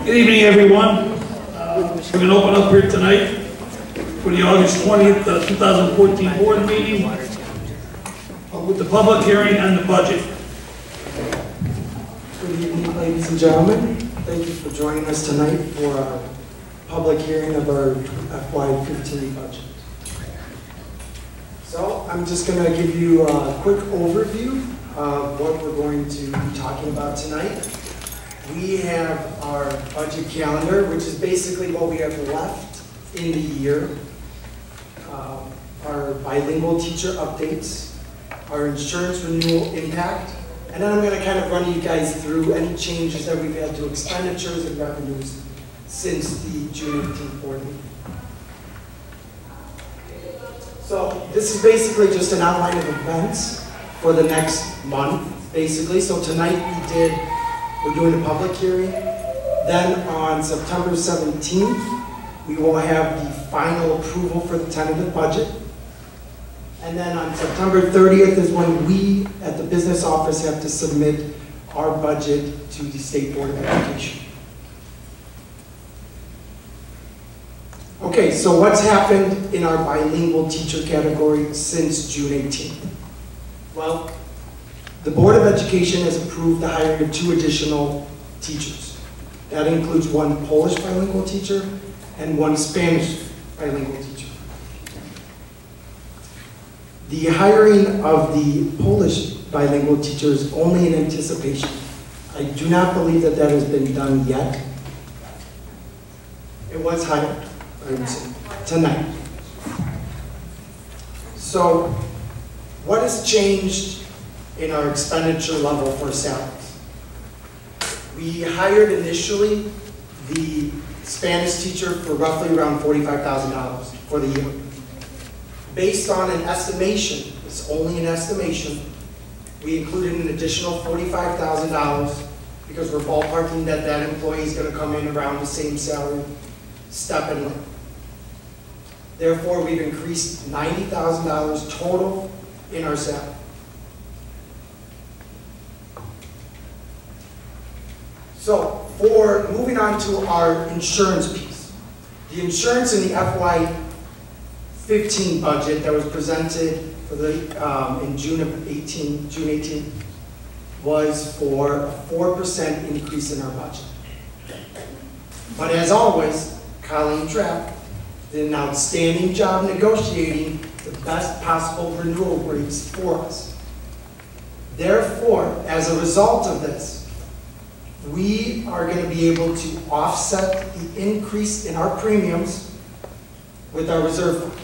Good evening, everyone. We're going to open up here tonight for the August 20th, 2014 board meeting with the public hearing on the budget. Good evening, ladies and gentlemen. Thank you for joining us tonight for our public hearing of our FY15 budget. So I'm just going to give you a quick overview of what we're going to be talking about tonight. We have our budget calendar, which is basically what we have left in the year, our bilingual teacher updates, our insurance renewal impact, and then I'm going to kind of run you guys through any changes that we've had to expenditures and revenues since the June 18th board meeting. So this is basically just an outline of events for the next month, basically. So tonight we're doing a public hearing. Then on September 17th, we will have the final approval for the tentative budget. And then on September 30th is when we at the business office have to submit our budget to the State Board of Education. Okay, so what's happened in our bilingual teacher category since June 18th? Well, the Board of Education has approved the hiring of 2 additional teachers. That includes 1 Polish bilingual teacher and 1 Spanish bilingual teacher. The hiring of the Polish bilingual teacher is only in anticipation. I do not believe that that has been done yet. It was hired, I would say, tonight. So, what has changed in our expenditure level for salaries? We hired initially the Spanish teacher for roughly around $45,000 for the year. Based on an estimation, it's only an estimation, we included an additional $45,000 because we're ballparking that that employee is going to come in around the same salary step and length. Therefore, we've increased $90,000 total in our salary. So, for moving on to our insurance piece, the insurance in the FY15 budget that was presented for the in June 18 was for a 4% increase in our budget. But as always, Colleen Trapp did an outstanding job negotiating the best possible renewal rates for us. Therefore, as a result of this, we are going to be able to offset the increase in our premiums with our reserve fund.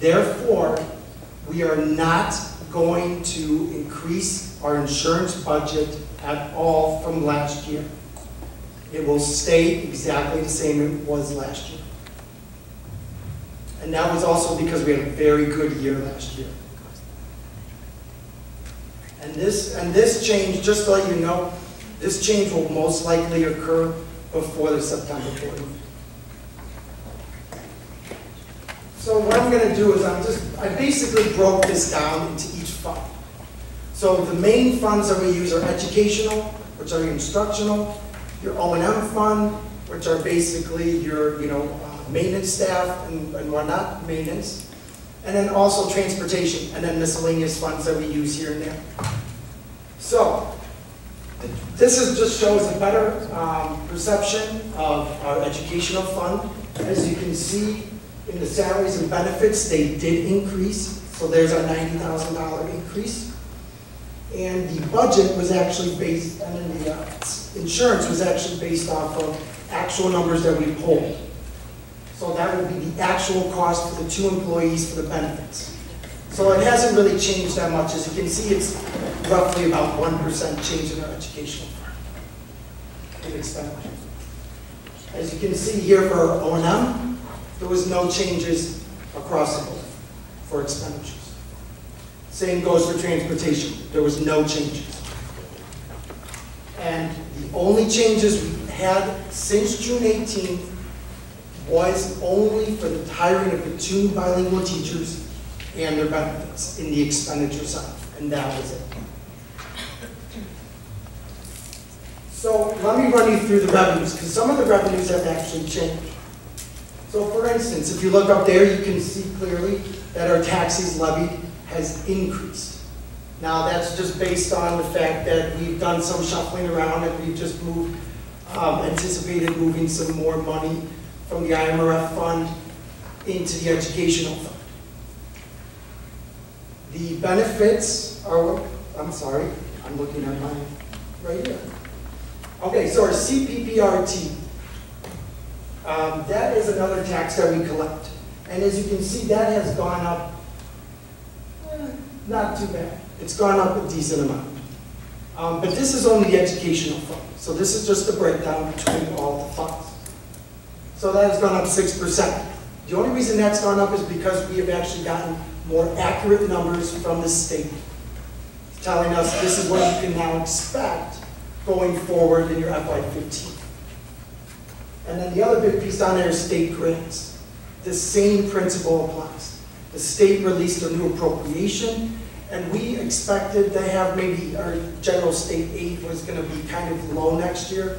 Therefore, we are not going to increase our insurance budget at all from last year. It will stay exactly the same it was last year. And that was also because we had a very good year last year. And this change, just to let you know, this change will most likely occur before the September board meeting. So what I'm going to do is I basically broke this down into each fund. So the main funds that we use are educational, which are instructional, your O&M fund, which are basically your maintenance staff and whatnot, maintenance, and then also transportation, and then miscellaneous funds that we use here and there. So this just shows a better perception of our educational fund. As you can see in the salaries and benefits, they did increase. So there's our $90,000 increase. And the budget was actually based, and then the insurance was actually based off of actual numbers that we pulled. So that would be the actual cost for the 2 employees for the benefits. So it hasn't really changed that much. As you can see, it's roughly about 1% change in our educational fund in expenditure. As you can see here for our O&M, there was no changes across the board for expenditures. Same goes for transportation. There was no changes. And the only changes we had since June 18th was only for the hiring of the 2 bilingual teachers and their benefits in the expenditure side, and that was it. So let me run you through the revenues, because some of the revenues have actually changed. So for instance, if you look up there, you can see clearly that our taxes levied has increased. Now that's just based on the fact that we've done some shuffling around and we've just moved, anticipated moving some more money from the IMRF fund into the educational fund. The benefits are, I'm sorry, I'm looking at mine right here. Okay, so our CPPRT, that is another tax that we collect. And as you can see, that has gone up, not too bad. It's gone up a decent amount. But this is only the educational fund. So this is just the breakdown between all the funds. So that has gone up 6%. The only reason that's gone up is because we have actually gotten more accurate numbers from the state, telling us this is what you can now expect going forward in your FY15. And then the other big piece on there is state grants. The same principle applies. The state released a new appropriation, and we expected to have maybe our general state aid was going to be kind of low next year,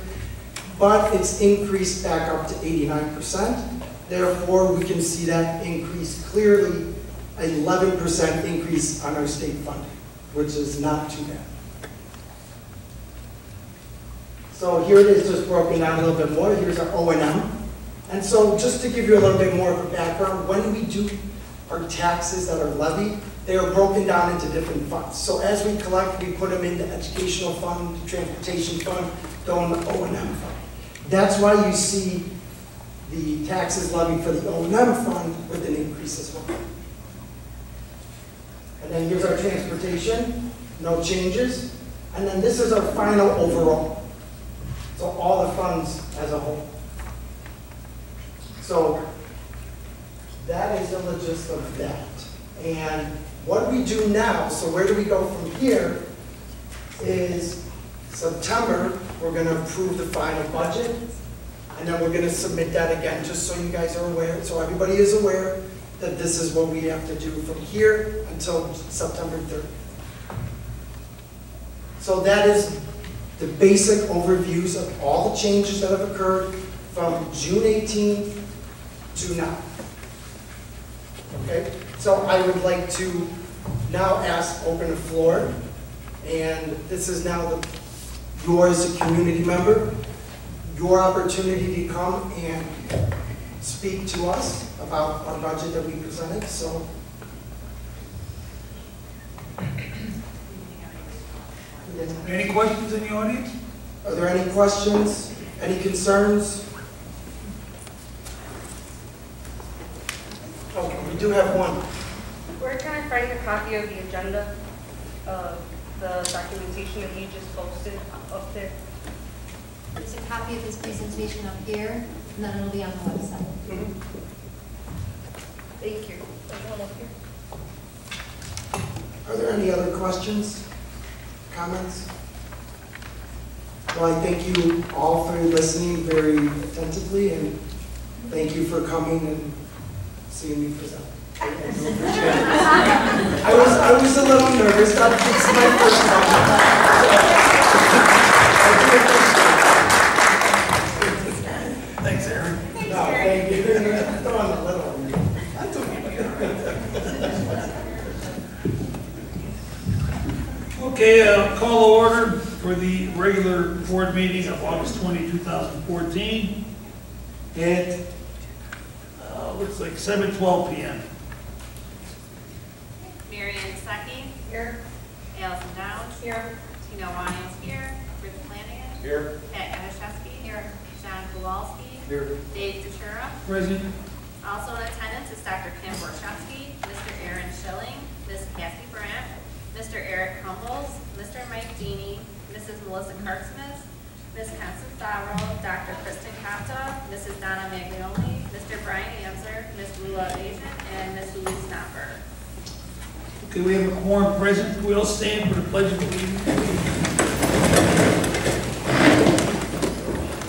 but it's increased back up to 89%. Therefore, we can see that increase clearly, 11% increase on our state funding, which is not too bad. So here it is, just broken down a little bit more. Here's our O&M. And so just to give you a little bit more of a background, when we do our taxes that are levied, they are broken down into different funds. So as we collect, we put them in the educational fund, the transportation fund, go in the O&M fund. That's why you see the taxes levied for the O&M fund with an increase as well. And then here's our transportation, no changes. And then this is our final overall. So all the funds as a whole. So that is the gist of that. And what we do now, so where do we go from here, is September, we're going to approve the final budget. And then we're going to submit that again, just so you guys are aware, so everybody is aware that this is what we have to do from here until September 3rd. So that is the basic overviews of all the changes that have occurred from June 18th to now. Okay, so I would like to now open the floor, and this is now yours as a community member, your opportunity to come and speak to us about our budget that we presented. So, Any questions in the audience? are there any questions? Any concerns? Okay, we do have one. Where can I find a copy of the agenda of the documentation that you just posted up there? There's a copy of his presentation up here, and then it'll be on the website. Thank you. There's one up here. Are there any other questions, comments? Well, I thank you all for listening very attentively, and thank you for coming and seeing me present. I do appreciate it. I was a little nervous. It's my first time. Thanks, Aaron. No, thank you. Throwing a little on me. That's okay. Okay, call to order for the regular board meeting of August 20, 2014. It looks like 7:12 p.m. Marion Secchi. Here. Allison Downs. Here. Tina Wyans here. Rick Flanagan. Here. Pat Adashevsky. Here. John Kowalski. Here. Dave Dutura. Present. Also in attendance is Dr. Kim Borchowski, Mr. Aaron Schilling, Ms. Kathy Brandt, Mr. Eric Humbles, Mr. Mike Deeney, Mrs. Melissa Karksmith, Ms. Constance Dowrow, Dr. Kristen Kapta, Mrs. Donna Maglioli, Mr. Brian Amser, Ms. Lula Asian, and Ms. Louise Snapper. Okay, we have a quorum present. Can we all stand for the Pledge of Allegiance?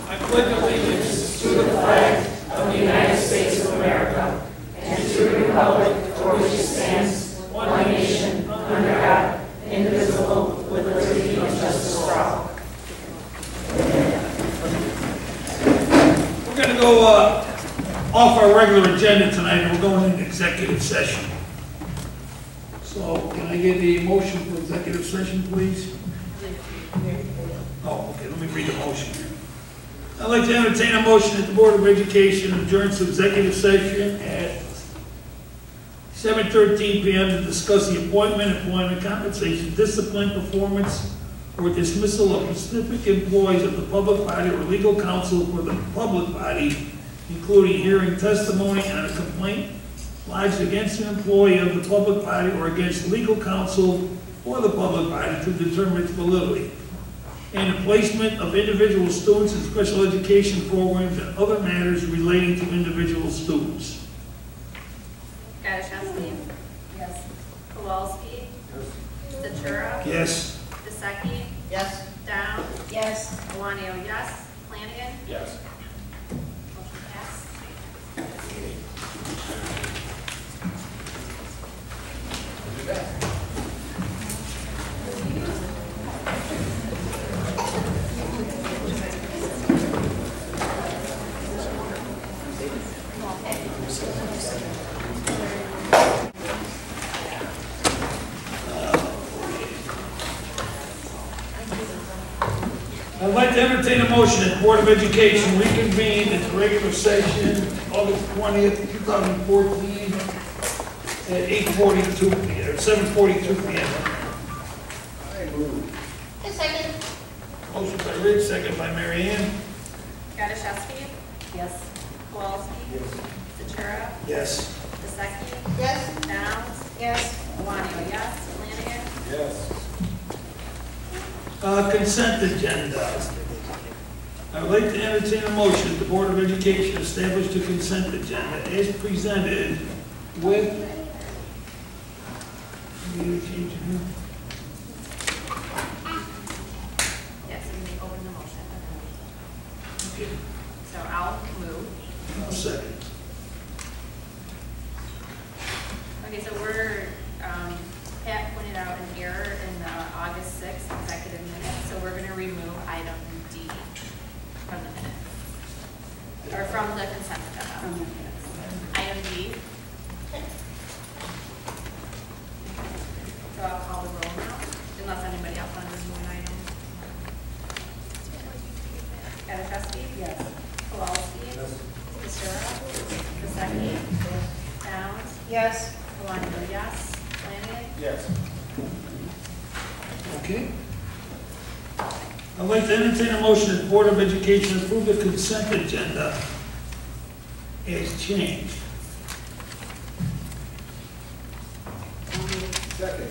I pledge allegiance to the flag of the United States of America and to the republic for which it stands, one nation, under God, indivisible, with liberty and justice for all. gonna go off our regular agenda tonight, and we're going into executive session. So can I get a motion for executive session, please? Oh, okay, let me read the motion here. I'd like to entertain a motion that the Board of Education adjourns to executive session at 7:13 p.m. to discuss the appointment, employment, compensation, discipline, performance, or dismissal of specific employees of the public body or legal counsel for the public body, including hearing testimony on a complaint lodged against an employee of the public body or against legal counsel for the public body to determine its validity, and the placement of individual students in special education programs and other matters relating to individual students. Gaddishewski? Yes. Kowalski? Yes. Ventura? Yes. Dyseki? Yes. Downs? Yes. Iwanio, yes. Flanagan? Yes. Motion passed. I'd like to entertain a motion that the Board of Education reconvene its regular session August 20th, 2014 at 8:42 p.m. or 7:42 p.m. A second. Motion by Rich, second by Mary Ann. Gaddishewski? Yes. Kowalski? Ventura? Yes. Dyseki? Yes. Downs? Yes. Iwanio, yes. Flanagan? Yes. Consent agenda. I would like to entertain a motion that the Board of Education establish the consent agenda as presented with. Need to change it here? Yes, you may open the motion. Okay. So I'll move. I'll second. Okay, so Pat pointed out an error in the August 6th executive minutes, so we're going to remove item D from the minutes, or from the consent agenda. Item D. So I'll call the roll now, unless anybody else wants to remove an item. Gaddishewski? Yes. Kowalski? Yes. Ventura? Dyseki? Downs? Yes. Iwanio, yes. Flanagan? Yes. Okay. I'd like to entertain a motion that the Board of Education approve the consent agenda as changed. Second.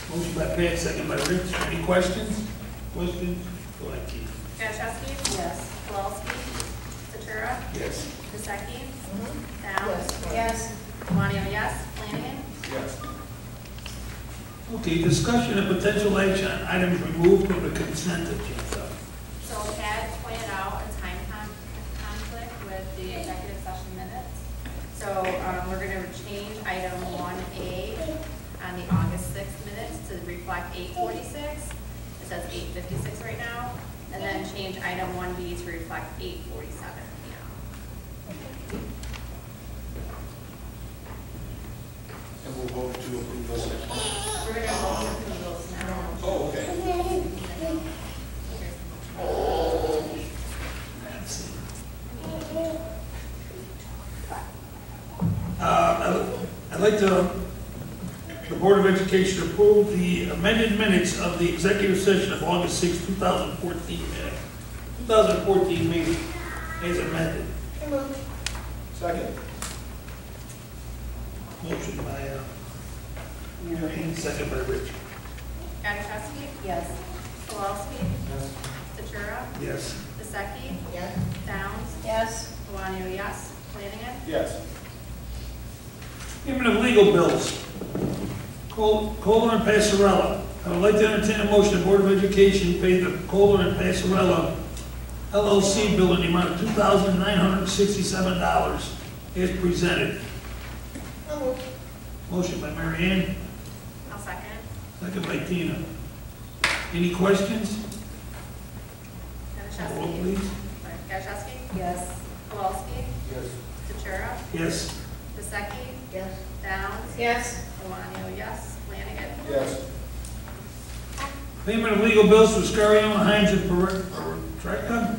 Motion by Pat, second by Rich. Any questions? Questions? Go ahead, Keith. Gaddishewski? Yes. Kowalski? Ventura? Yes. Dyseki? Downs? Yes. Iwanio, yes. Flanagan? Yes. Okay, discussion and potential action on items removed from the consent agenda. So Pat pointed out a time conflict with the executive session minutes. So we're going to change item 1A on the August 6th minutes to reflect 8:46. It says 8:56 right now. And then change item 1B to reflect 8:47 p.m. And we'll vote to approve those next month. We're going to vote to approve those now. Oh, okay. I'd like the Board of Education approve the amended minutes of the executive session of August 6, 2014 meeting as amended. Second. Motion by Mary Ann, second by Rich. Gaddishewski? Yes. Kowalski? Yes. Ventura? Yes. Dyseki? Yes. Downs? Yes. Iwanio, yes. Flanagan? Yes. Payment of legal bills. Kohler and Passarella. I would like to entertain a motion, the Board of Education pay the Kohler and Passarella LLC bill in the amount of $2,967 as presented. Motion by Mary Ann, I'll second. second by Tina. Any questions? Roll, Gaddishewski? please. Gaddishewski? Yes. Yes. Vasecki? Yes. Downs? Yes. Valani, yes. Flanagan? Yes. Payment of legal bills for Scarione, Hines, and Pereira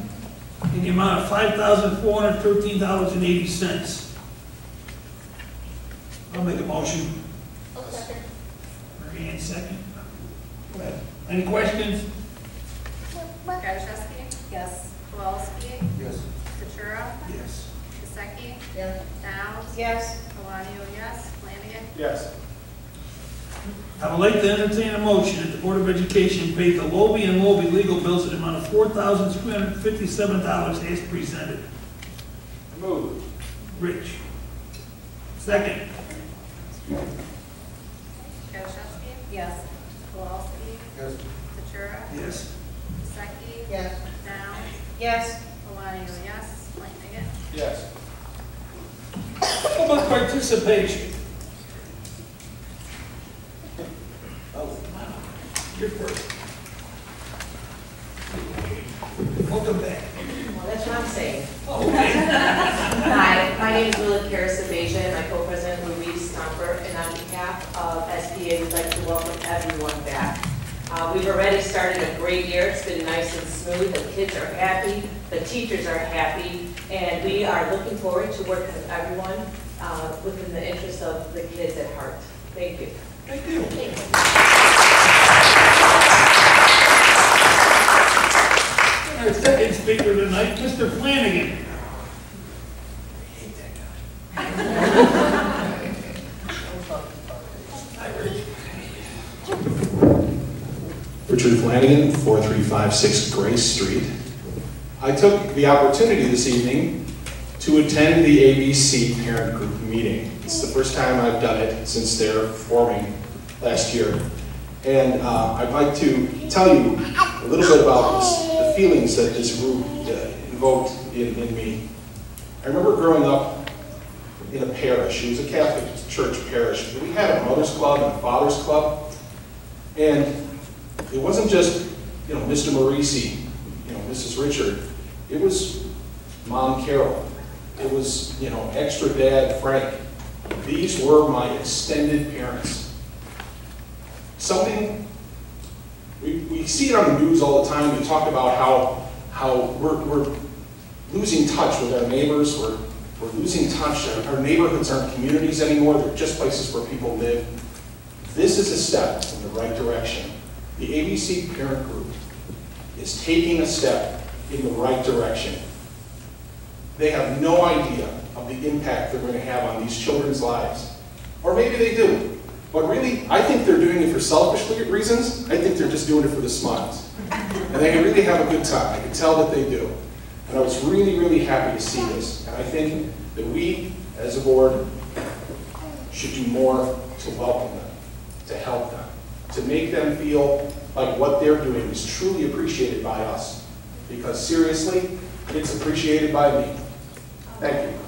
in the amount of $5,413.80. I'll make a motion. I'll second. Mary Ann, second. Go ahead. Any questions? Gazarovski? Yes. Kowalski? Yes. Ventura? Yes. Vasecki? Yes. Downs? Yes. Valani, yes. Flanagan? Yes. I would like to entertain a motion that the Board of Education pay the Lobby and Lobby legal bills in the amount of $4,357 as presented. Move. Rich. Second. Gazarovski? Yes. Kowalski? Yes. Ventura? Yes. Vasecki? Yes. Downs? Yes. Valani, yes. Flanagan? Yes. Public participation. Oh, you're first. Welcome back. Well, that's what I'm saying. Okay. Hi, my name is Lily Karasavasia, my co-president Louise Stumper, and on behalf of SPA, we'd like to welcome everyone back. We've already started a great year. It's been nice and smooth. The kids are happy, the teachers are happy, and we are looking forward to working with everyone within the interest of the kids at heart. Thank you. Thank you. Our second speaker tonight, Mr. Flanagan. Richard Flanagan, 4356 Grace Street. I took the opportunity this evening to attend the ABC parent group meeting. It's the first time I've done it since their forming last year. And I'd like to tell you a little bit about the feelings that this group invoked in me. I remember growing up in a parish. It was a Catholic church parish. We had a mother's club and a father's club. And it wasn't just, Mr. Marisi, Mrs. Richard. It was Mom Carol. It was, extra dad Frank. These were my extended parents. Something, we see it on the news all the time. We talk about how we're losing touch with our neighbors. We're losing touch. Our neighborhoods aren't communities anymore. They're just places where people live. This is a step in the right direction. The ABC Parent Group is taking a step in the right direction. They have no idea of the impact they're going to have on these children's lives. Or maybe they do. But really, I think they're doing it for selfish reasons. I think they're just doing it for the smiles. And they really have a good time. I can tell that they do. And I was really, really happy to see this. And I think that we, as a board, should do more to welcome them, to help them, to make them feel like what they're doing is truly appreciated by us. Because seriously, it's appreciated by me. Thank you.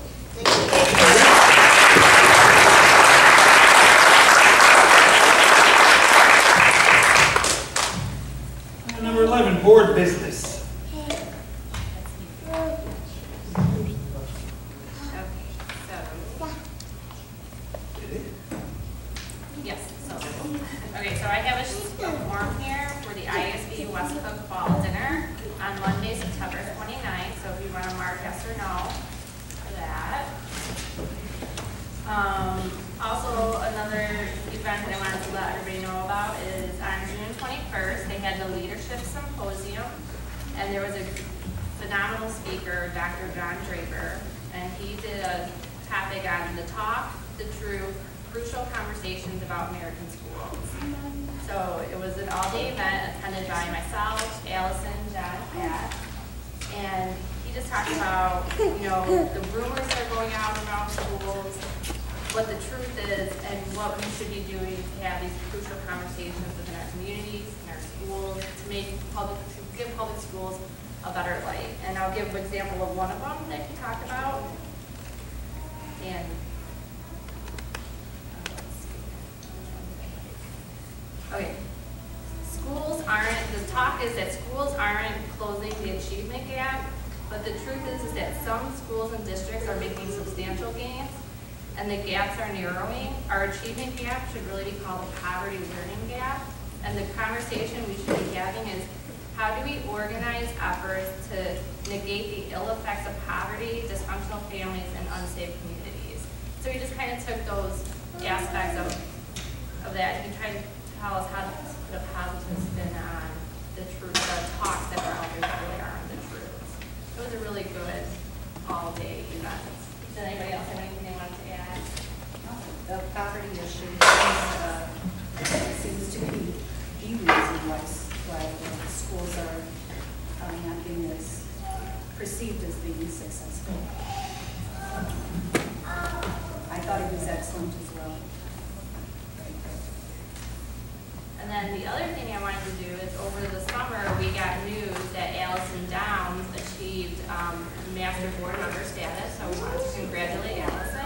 Number 11, board business. So I have a form here for the ISB West Cook Fall Dinner on Monday, September 29th. So if you want to mark yes or no for that. Also, another event that I wanted to let everybody know about is on June 21st, they had the Leadership Symposium, and there was a phenomenal speaker, Dr. John Draper, and he did a topic on the talk, the truth, crucial conversations about American schools. So it was an all-day event attended by myself, Allison, John, Pat, and he just talked about, the rumors that are going out around schools, what the truth is, and what we should be doing to have these crucial conversations within our communities, in our schools, to give public schools a better life. And I'll give an example of one of them that he talked about. And okay, the talk is that schools aren't closing the achievement gap, But the truth is that some schools and districts are making substantial gains, and the gaps are narrowing. Our achievement gap should really be called the poverty learning gap. And the conversation we should be having is, how do we organize efforts to negate the ill effects of poverty, dysfunctional families, and unsafe communities? So we just kind of took those aspects of that. He tried to tell us how to put a positive spin on the truth, the talks that are out there that really aren't the truth. It was a really good all-day event. Does anybody else have anything they wanted to add? The poverty issue seems to be the reason why the schools are not being as perceived as being successful. I thought it was excellent as well. And then the other thing I wanted to do is, over the summer, we got news that Allison Downs achieved Master Board Member status, so we wanted to congratulate Allison.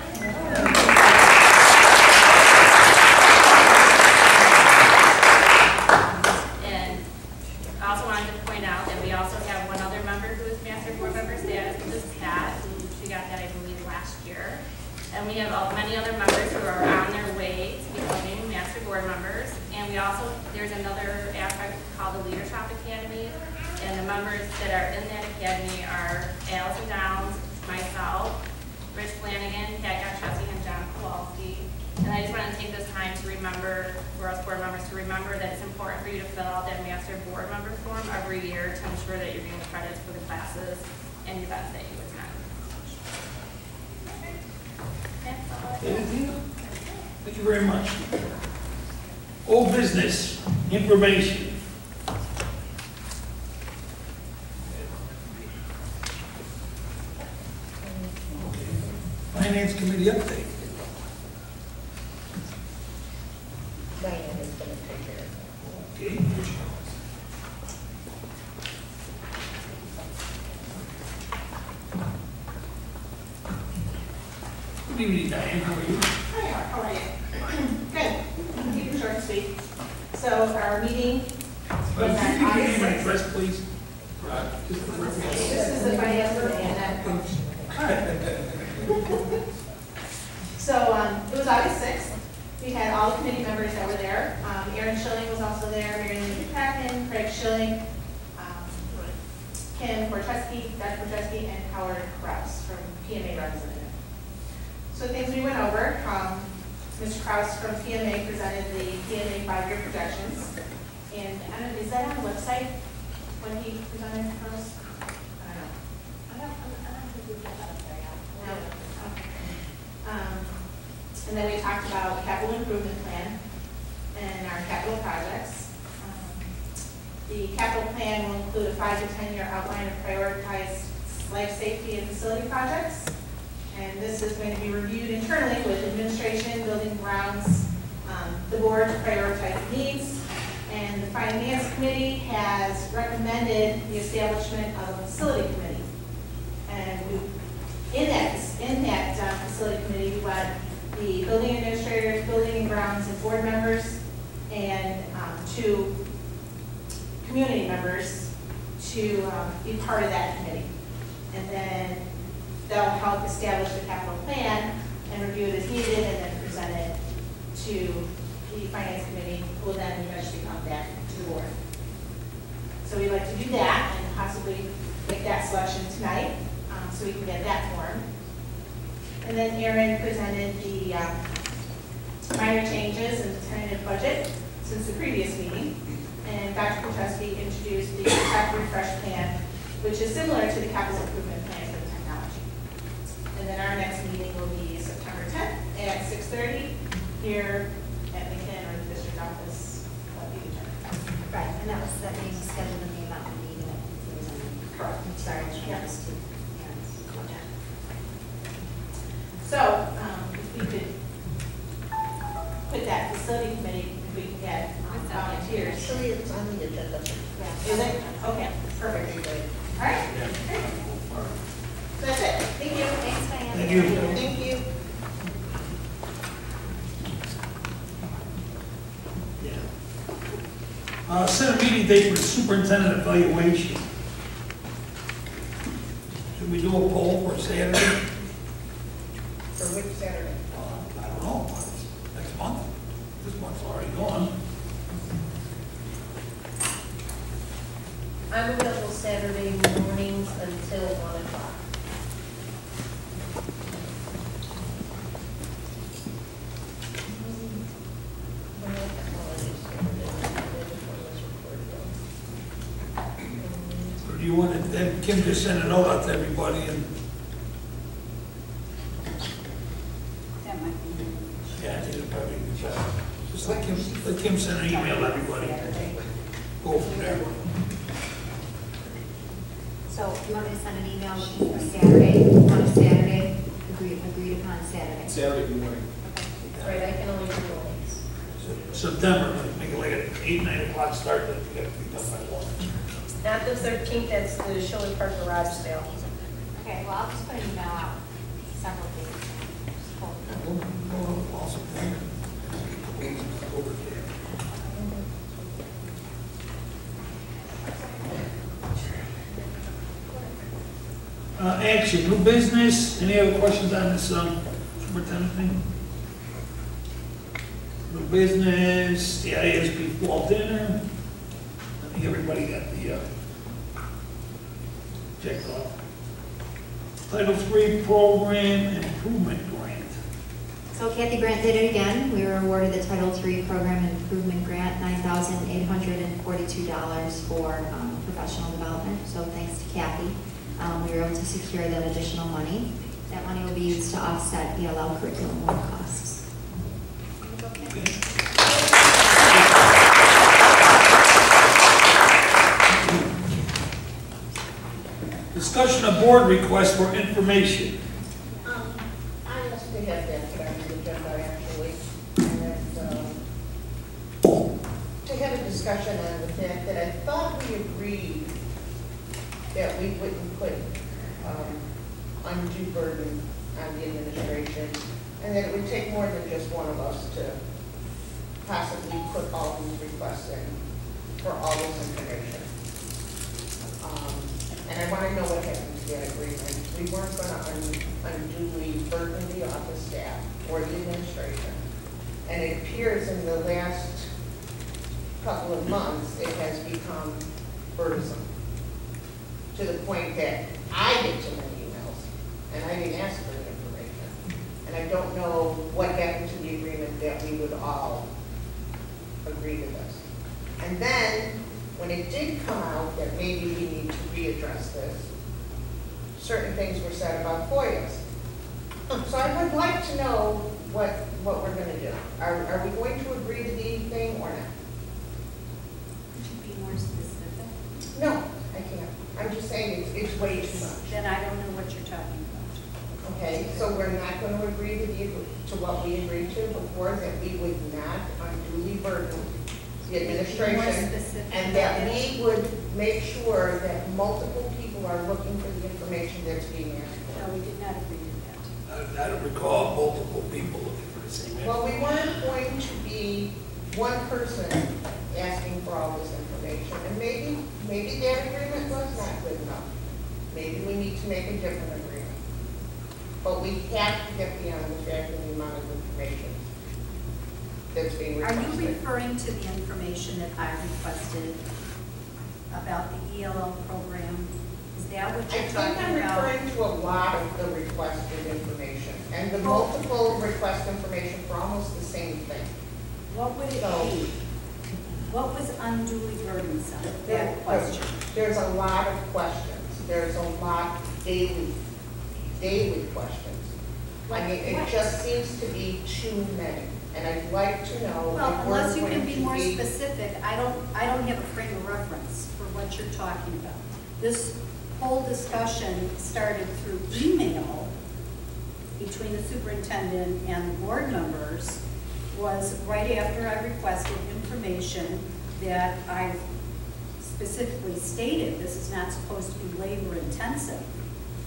And I also wanted to point out that we also have one other member who is Master Board Member status, which is Pat. She got that, I believe, last year. And we have many other members who are on their way to becoming Master Board members. And we also, there's another aspect called the Leadership Academy. And the members that are in that academy are Allison Downs, myself, Rich Flanagan, Pat Gachowski, and John Kowalski. And I just want to take this time to remember, for us board members, to remember that it's important for you to fill out that Master Board Member form every year to ensure that you're getting credit for the classes and events that you attend. Anything? Thank you very much. Old business, information. Finance Committee update. Diane is going to take care of Okay. Good evening, Diane. How are you? Hi, how are you? Good. Keep it short and sweet. So our meeting was on Can you August give me an 6th. address, please? This is the finance committee and that coach. So it was August 6th. We had all the committee members that were there. Erin Schilling was also there, Mary Lynn Kraken, Craig Schilling, Kim Borcheski, Dr. Borcheski, and Howard Kraus from PMA representative. So things we went over, Mr. Kraus from PMA presented the PMA 5-year projections. And I don't know, is that on the website when he presented for us? I don't think we've got that up there yet. No. Okay. And then we talked about capital improvement plan and our capital projects. The capital plan will include a 5 to 10-year outline of prioritized life safety and facility projects. And this is going to be reviewed internally with administration, building grounds, the board to prioritize needs. And the finance committee has recommended the establishment of a facility committee. And in that facility committee, we want the building administrators, building and grounds, and board members, and 2 community members to be part of that committee. And then they'll help establish the capital plan and review it as needed, and then present it to the finance committee, who will then eventually come back to the board. So we'd like to do that and possibly make that selection tonight, so we can get that formed. And then Erin presented the minor changes in the tentative budget since the previous meeting. And Dr. Petruski introduced the capital refresh plan, which is similar to the capital improvement plan for the technology. And then our next meeting will be September 10th at 6:30 here at Lincoln or the district office. Right, and that was that meeting scheduled in the amount of meeting that he was in. Correct. Sorry, I should have this too. So if we could put that facility committee, if we can get volunteers. Actually, it's on the agenda. Is it? Okay, perfect. All right. Great. So that's it. Thank you. Thanks, Diane. Thank you. Thank you. Set a meeting date for the superintendent evaluation. Can we do a poll for Saturday? For which Saturday? I don't know, next month. This month's already gone. I'm available Saturday mornings until 1 o'clock. Or do you want to, then Kim just send a note out to everybody and, That might be. yeah, I think it'd probably be a good job. Just let Kim send an email to everybody. Go from there. So you want me to send an email looking for Saturday, on a Saturday, agreed upon Saturday? Saturday morning. Right, I can only do mornings. September, make it like an 8, 9 o'clock start, then we got to be done by 1. Not the 13th, that's the Shirley Park garage sale. Okay, well, I'll just put an email out several days. Just hold it. Action, new business, any other questions on this superintendent thing? New business, the ISB fall dinner, I think everybody got the, checked off. Title III program improvement grant. So Kathy Brandt did it again. We were awarded the Title III Program Improvement Grant, $9,842 for professional development. So thanks to Kathy, we were able to secure that additional money. That money will be used to offset ELL curriculum work costs. Discussion of board request for information. I asked to have that put on the agenda actually, and to have a discussion on the fact that I thought we agreed that we wouldn't put undue burden on the administration, and that it would take more than just one of us to possibly put all these requests in for all this information. And I want to know what happened to that agreement. We weren't going to unduly burden the office staff or the administration. And it appears in the last couple of months, it has become burdensome to the point that I get too many emails and I didn't ask for the information. And I don't know what happened to the agreement that we would all agree to this. And then, when it did come out that maybe we need to readdress this, certain things were said about FOIAs. So I would like to know what we're going to do. Are we going to agree to the thing or not? Could you be more specific? No, I can't. I'm just saying it's way too much. Then I don't know what you're talking about. Okay, so we're not going to agree to what we agreed to before, that we would not unduly burden the administration, and that we would make sure that multiple people are looking for the information that's being asked for. No, we did not agree to that. I don't recall multiple people looking for the same answer. Well, we weren't going to be one person asking for all this information, and maybe that agreement was not good enough. Maybe we need to make a different agreement. But we have to get beyond the fact of the amount of information that's being Are requested. you referring to the information that I requested about the ELL program? Is that what I you're think talking I'm about? referring to a lot of the requested information, and the multiple request information for almost the same thing. What would it So- be? What was unduly burdensome? That question. There's a lot of questions. There's a lot daily questions. I mean, it just seems to be too many. And I'd like to know Well, if we're unless you going can to be be. more specific, I don't have a frame of reference for what you're talking about. This whole discussion started through email between the superintendent and the board members, was right after I requested information that I specifically stated, this is not supposed to be labor intensive.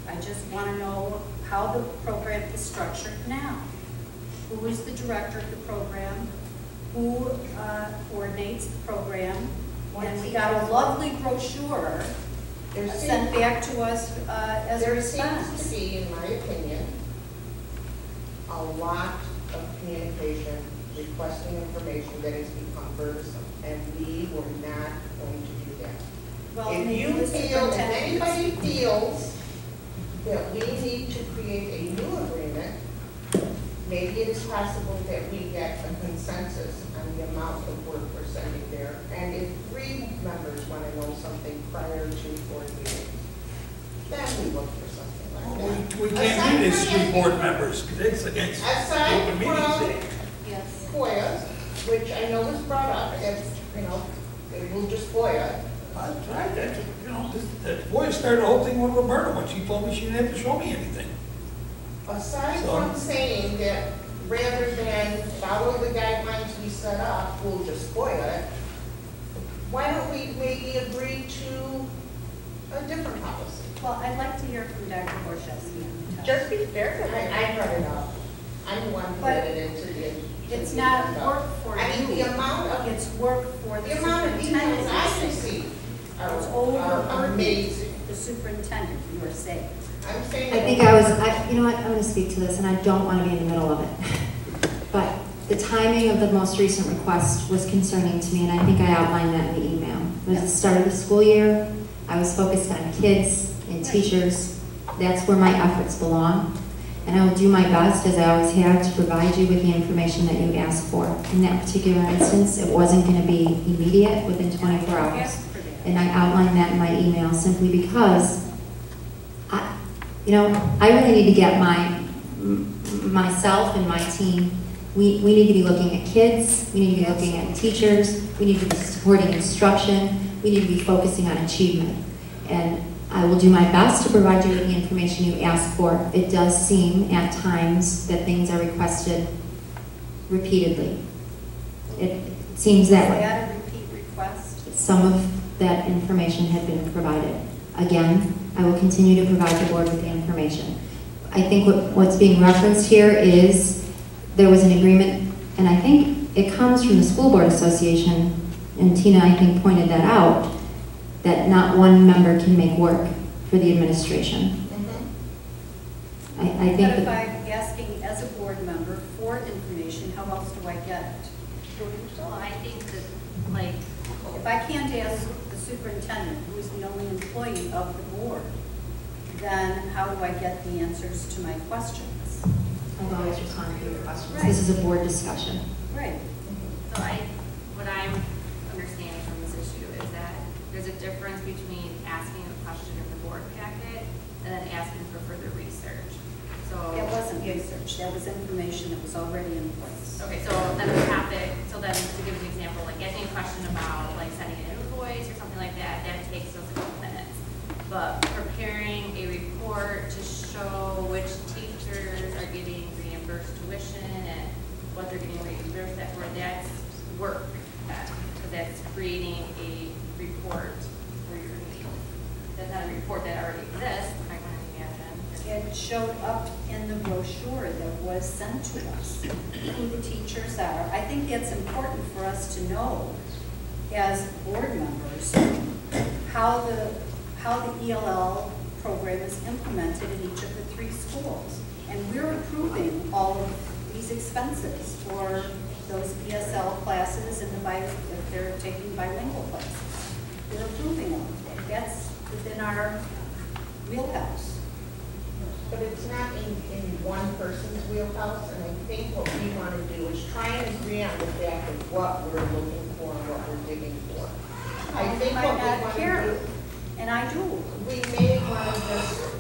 I just want to know how the program is structured now. Who is the director of the program? Who coordinates the program? And we got a lovely brochure sent back to us as a There seems response. to be, in my opinion, a lot of communication requesting information that has become burdensome, and we were not going to do that. Well, If maybe you the feel, if superintendent- anybody feels that we need to create a new agreement, maybe it is possible that we get a consensus on the amount of work we're sending there. And if 3 members want to know something prior to board meetings, then we look for something like that. We can't do this with board members, because it's against Aside open meetings from day. Yes. FOIA, which I know was brought up, as, you know, we'll just FOIA. That's right, that's, you know, that boy started the whole thing with Roberta when she told me she didn't have to show me anything. Aside So- from saying that rather than follow the guidelines we set up, we'll just FOIA it, why don't we maybe agree to a different policy? Well, I'd like to hear from Dr. Borchowski. Just be fair to I her. brought it up. I'm the one who But added it to the. It's not work for I mean, you. the amount of, It's work for the the amount of superintendent. emails I receive It's are overburdening amazing. the superintendent, you are saying. I'm saying. I think you know what, I'm gonna speak to this, and I don't wanna be in the middle of it. But the timing of the most recent request was concerning to me, and I think I outlined that in the email. It was the start of the school year, I was focused on kids and teachers, that's where my efforts belong. And I will do my best, as I always have, to provide you with the information that you asked for. In that particular instance, it wasn't gonna be immediate, within 24 hours. Ask for that. And I outlined that in my email simply because, you know, I really need to get myself and my team, we need to be looking at kids, we need to be looking at teachers, we need to be supporting instruction, we need to be focusing on achievement. And I will do my best to provide you with the information you ask for. It does seem at times that things are requested repeatedly. It seems that way. Is that a repeat request? Some of that information had been provided. Again, I will continue to provide the board with the information. I think what's being referenced here is there was an agreement, and I think it comes from the School Board Association, and Tina, I think, pointed that out, that not one member can make work for the administration. I think But if that I'm asking as a board member for information, how else do I get it? Well, I think that, like, If I can't ask the superintendent, who is the only employee of the board, then how do I get the answers to my questions? I've always responded to your questions. Right. This is a board discussion. Right. so what I'm understanding from this issue is that there's a difference between asking a question in the board packet and then asking for further research. So. That wasn't research, that was information that was already in place. Okay, so then the topic, so then to give an example, like asking a question about like sending an invoice or something like that, that takes us a couple minutes. But preparing a report to show which teachers are getting reimbursed tuition and what they're getting reimbursed that for, that's work. Because that's creating a report for your meeting. That's not a report that already exists, I can imagine. It showed up in the brochure that was sent to us, who the teachers are. I think that's important for us to know as board members, how the ELL program is implemented in each of the 3 schools. And we're approving all of these expenses for those BSL classes and if they're taking bilingual classes. We're approving all of that. That's within our wheelhouse. But it's not in one person's wheelhouse, and I think what we want to do is try and agree on the fact of what we're looking for and what we're digging for. I think might what we not want care, to do, and I do. we may want to just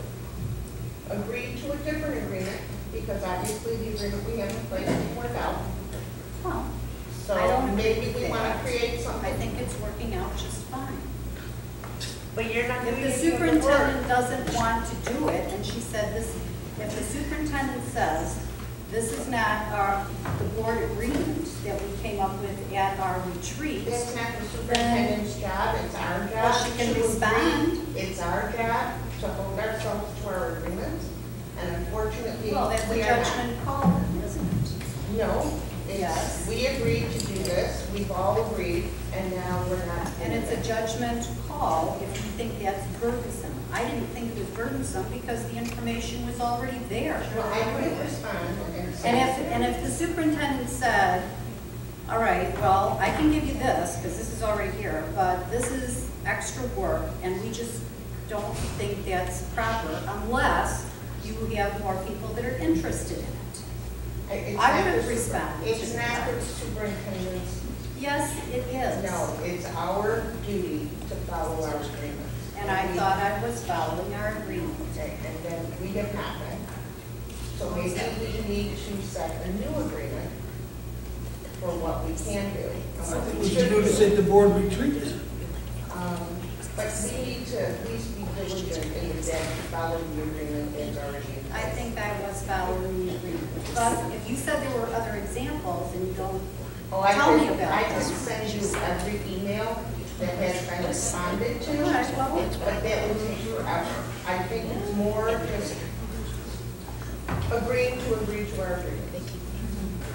agree to a different agreement, because obviously the agreement we have in place didn't work out. Well, So I don't agree maybe with we want to that. create something. I think it's working out just fine. But you're not If doing the it for the superintendent work. doesn't want to do it, and she said this, if the superintendent says, this is not the board agreement that we came up with at our retreat, It's not the superintendent's job, it's our job. Well, she can to respond. agree. It's our job to hold ourselves to our agreements, and unfortunately, well, that's a we are not. judgment call then, isn't it? No, Yes. it's, we agreed to do this, we've all agreed, and now we're not. And doing it's a it. judgment call if you think that's burdensome I didn't think it was burdensome because the information was already there. Well, I would respond and say. And if the superintendent said, all right, well, I can give you this, because this is already here, but this is extra work, and we just don't think that's proper unless you have more people that are interested in it. I would respond. It's not the superintendent's. Yes, it is. No, it's our duty to follow our agreements. And I thought I was following our agreement. Okay, and then we have not been. So maybe we need to set a new agreement for what we can do. And I what think we we should should do to take the board retreat. But we need to at least be diligent in the debt to follow the agreement that's already in place. I think I was following the agreement. But if you said there were other examples and you don't tell me about I them. can send you every email that has been responded to, but that would take forever. I think it's more just agreeing to agree to our agreement.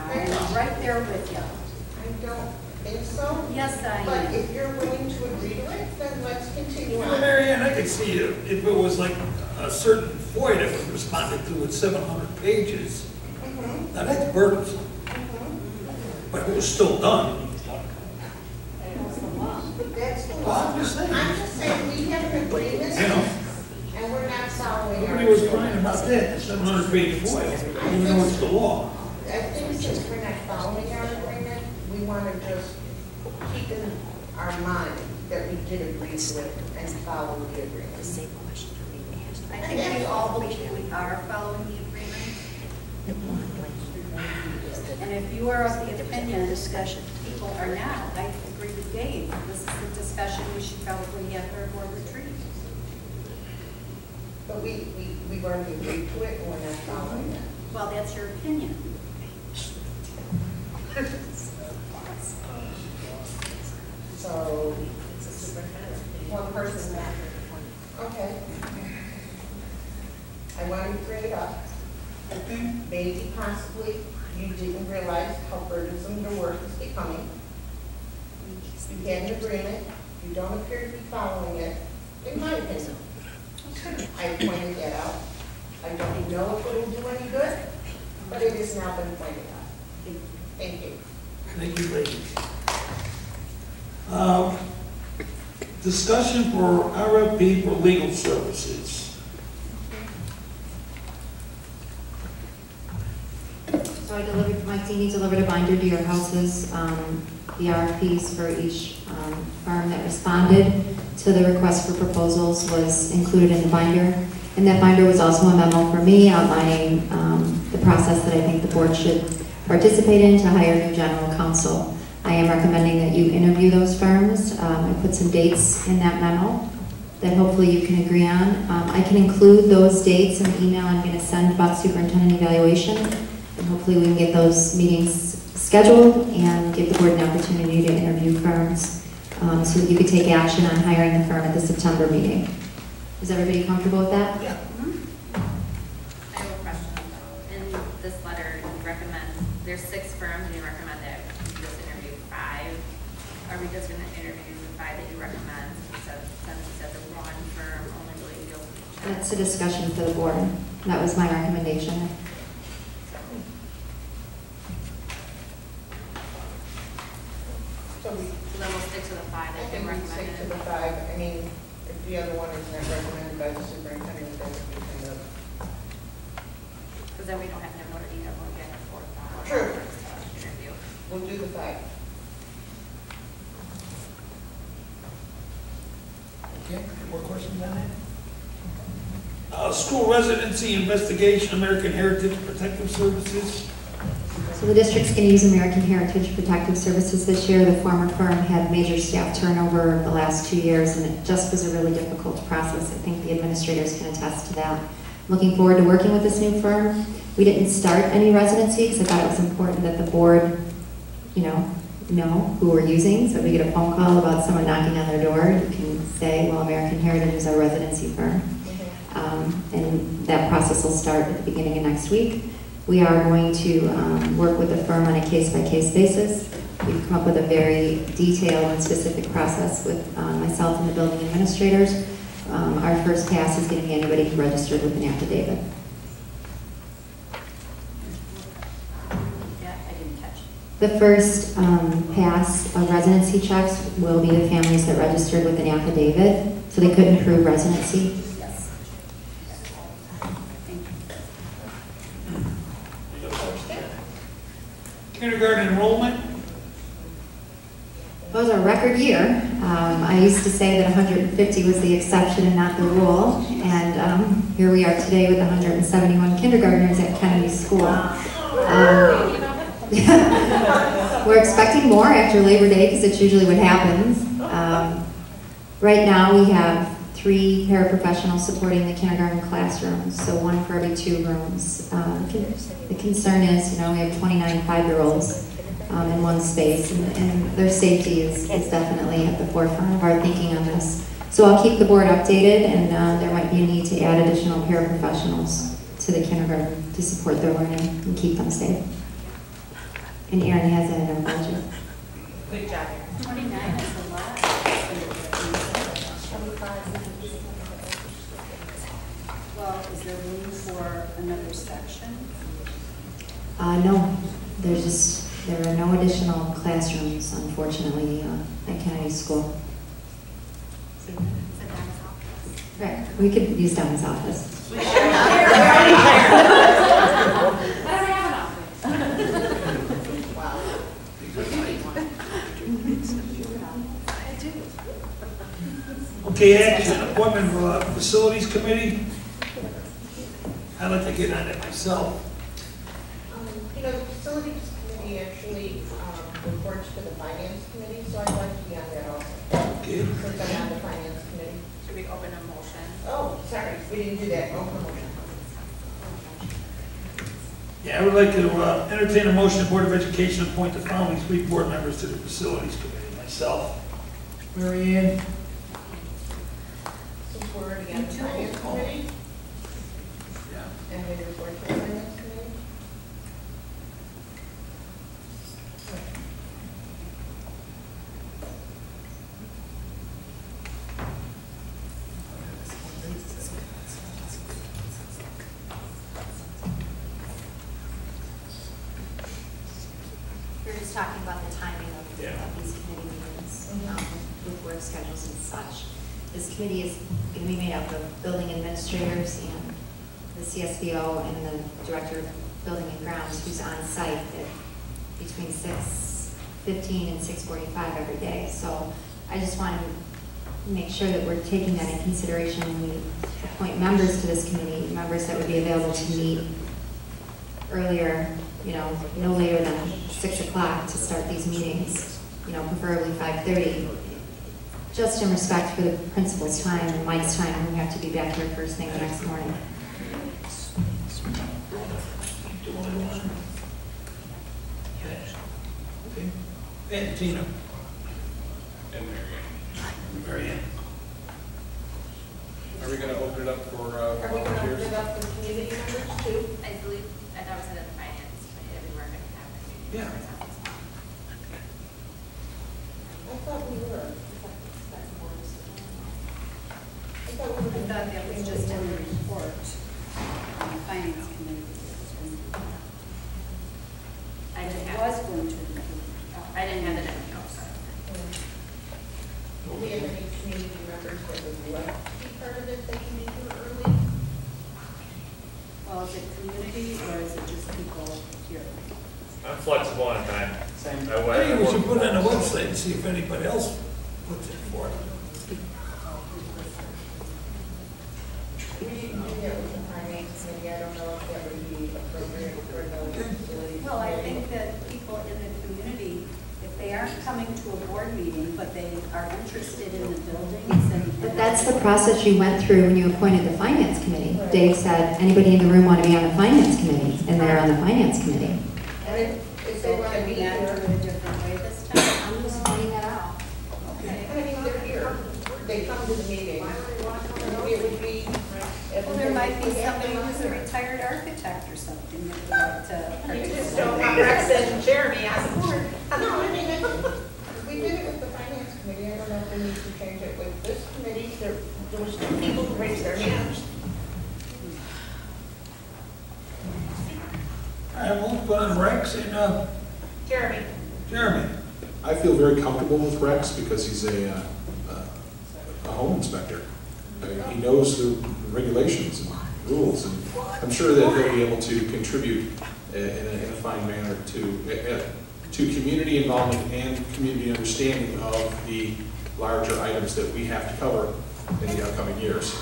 I'm right there with you. I don't think so. Yes, I But am. if you're willing to agree to it, then let's continue Well, on. Mary Ann, I could see if it was like a certain FOIA that was responded to with 700 pages. Now that's burdensome, but it was still done. That's the Well, law. I'm just saying. I'm just saying, we have an agreement, You know, and we're not following our nobody was agreement. crying about that, 700 page FOIA, even though it's the law. I think since we're not following our agreement, we want to just keep in our mind that we did agree to it and follow the agreement. I think we all believe we are following the agreement. And if you are of the opinion that people are not, I agree with Dave. This is the discussion we should probably have for a board retreat. But we've already agreed to it and we're not following it. Well, that's your opinion. So, one person matters. Okay. I wanted to bring it up. Maybe possibly you didn't realize how burdensome the work is becoming. You had an agreement, you don't appear to be following it, in my opinion. I pointed that out. I don't know if it'll do any good, but it has now been pointed out. Thank you. Thank you, ladies. Discussion for RFP for legal services. So I delivered, Mike Dini delivered a binder to your houses, the RFPs for each firm that responded to the request for proposals was included in the binder. And that binder was also a memo for me outlining the process that I think the board should participate in to hire new general counsel. I am recommending that you interview those firms. I put some dates in that memo that hopefully you can agree on. I can include those dates in the email I'm going to send about superintendent evaluation, and hopefully we can get those meetings scheduled and give the board an opportunity to interview firms so that you could take action on hiring the firm at the September meeting. Is everybody comfortable with that? Yeah. I have a question. In this letter, you recommend, there's 6 firms, and you recommend that you just interview 5. Are we just going to interview the 5 that you recommend, since you said the one firm only really deals with each other? That's a discussion for the board. That was my recommendation. So we, So then we'll stick to the 5 I that think you we stick to recommended. the 5. I mean, if the other one is not recommended by the superintendent, then we can, Because then we don't have to have another detail when we get a 4th. True. Interview. we'll do the 5. Okay, more questions on that? School residency investigation, American Heritage Protective Services. So the district's going to use American Heritage Protective Services this year. The former firm had major staff turnover the last 2 years, and it just was a really difficult process. I think the administrators can attest to that. Looking forward to working with this new firm. We didn't start any residency because I thought it was important that the board, know who we're using. So if we get a phone call about someone knocking on their door, you can say, well, American Heritage is our residency firm. And that process will start at the beginning of next week. We are going to work with the firm on a case-by-case basis. We've come up with a very detailed and specific process with myself and the building administrators. our first pass is going to be anybody who registered with an affidavit. Yeah, I didn't catch. The first pass of residency checks will be the families that registered with an affidavit, so they couldn't prove residency. Yes. Thank you. Kindergarten enrollment, It was a record year. I used to say that 150 was the exception and not the rule, and here we are today with 171 kindergartners at Kennedy School. We're expecting more after Labor Day because it's usually what happens. Right now we have 3 paraprofessionals supporting the kindergarten classrooms, so 1 for every 2 rooms. The concern is, we have 29 5-year-olds in one space, and their safety is definitely at the forefront of our thinking on this. So I'll keep the board updated, and there might be a need to add additional paraprofessionals to the kindergarten to support their learning and keep them safe. And Erin has it in her budget. Good job. 29 is a lot. Well, is there room for another section? No, there are no additional classrooms, unfortunately, at Kennedy School. Right, we could use Don's office. okay, action, appointment of facilities committee. I'd like to get on it myself. The facilities committee actually reports to the finance committee, so I'd like to be on that also. Okay. Since I'm on the finance committee. Should we open a motion? Oh, sorry, we didn't do that. Open motion. Yeah, I would like to entertain a motion, the Board of Education appoint the following 3 board members to the facilities committee. Myself, Mary Ann, Since we're already on the finance committee, yeah. and we report to the finance committee. We were just talking about the timing of these committee meetings, with work schedules and such. This committee is going to be made up of building administrators and the CSBO and the director of building and grounds, who's on site at between 6:15 and 6:45 every day. So I just wanted to make sure that we're taking that in consideration when we appoint members to this committee, members that would be available to meet earlier, no later than 6 o'clock to start these meetings, preferably 5:30. Just in respect for the principal's time and Mike's time, we have to be back here first thing the next morning. Okay. And Tina. And Mary Ann. are we going to open it up for Are we going to open volunteers? it up for community members too? I believe, I thought it was in the finance committee that we were going to have. Yeah. I thought we were. I thought that was just in the report on the finance committee. I didn't It have, was going to include. I didn't have it in the notes. Do we have any community members that would like to be part of it that can be here early? Well, is it community or is it just people here? I'm flexible on time. I think we should put it on the website and see if anybody else puts it for it. We didn't do that with the finance committee. I don't know if that would be appropriate for the facilities. Well, I think that people in the community, if they aren't coming to a board meeting, but they are interested in the buildings and. But that's the process you went through when you appointed the finance committee. Dave said, anybody in the room want to be on the finance committee, and they're on the finance committee. And if they want to be Can we here, do it a different way this time? I'm just pointing that out. I mean, they're here. They come to the meeting. And it would be. Well, there might be somebody who's a retired architect or something that would like to You just participate. don't want Rex and Jeremy on the board. No, I mean, we did it with the finance committee. I don't know if we need to change it with this committee. there was two people who raised their hands. I move on Rex and, Jeremy? Jeremy. I feel very comfortable with Rex because he's a home inspector. I mean, he knows the regulations and rules, and I'm sure that he'll be able to contribute in a fine manner to community involvement and community understanding of the larger items that we have to cover in the upcoming years.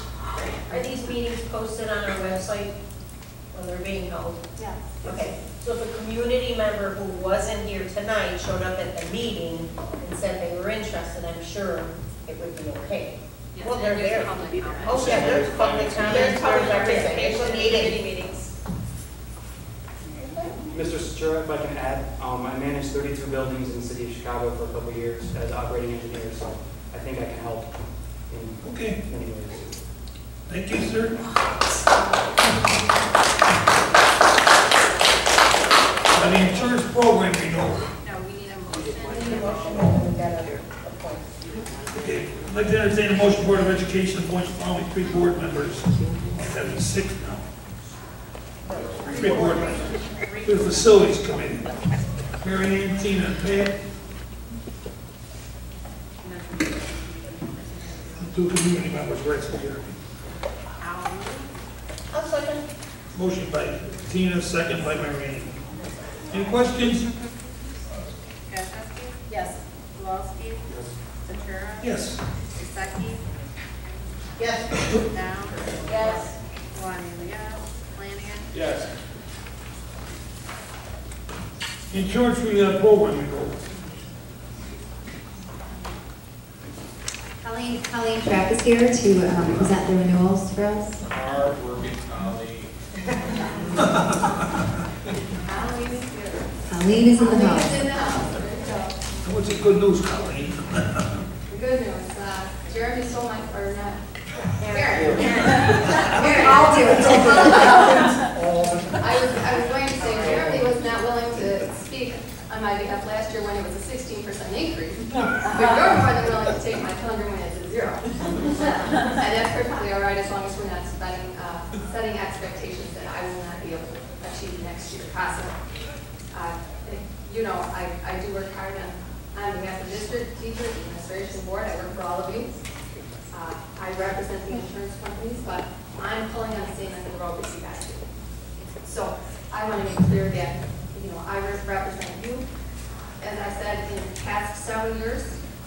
Are these meetings posted on our website when they're being held? Yes. Okay, so if a community member who wasn't here tonight showed up at the meeting and said they were interested, I'm sure it would be okay. Yes, Well, and they're there's there. public comment. Oh, yeah, there's public There's comments, public there's everything. everything, It's a community meeting. meetings. Mr. Secura, if I can add, I managed 32 buildings in the city of Chicago for a couple of years as operating engineer, so I think I can help in Okay. many ways. Thank you, sir. On the insurance program renewal. No, we need a motion. We need a motion and we gotta appoint. Okay, I'd like to entertain a motion, Board of Education appoints the following 3 board members. Having 6 now. 3 board members. To the Facilities Committee. Mary Ann, Tina, and Pat. 2 community members, Rex and Jeremy. I'll second. Motion by Tina, second by Mary Ann. Any questions? Gaskowski? Yes. Kowalski? Ventura? Yes. Stuckey? Yes. Down? Yes. Juanita, yes. Flanagan? Yes. Insurance program renewal. Colleen Trapp is here to present the renewals for us. Hard working colleague. Colleen is in the house. In the house, there you go. What's the good news, Colleen? The good news, Jeremy stole my, or not, Aaron. Aaron. I'll do it. I was going to say, Jeremy was not willing to speak on my behalf last year when it was a 16% increase. But you're more than willing to take my thunder when it's a 0. And that's perfectly all right as long as we're not setting expectations that I will not be able to achieve next year possible. You know, I do work hard on behalf of the district, teachers, administration board. I work for all of you. I represent the insurance companies, but I'm pulling on the same end of the rope as you guys do. So I want to make clear that, you know, I represent you. As I said, in the past several years,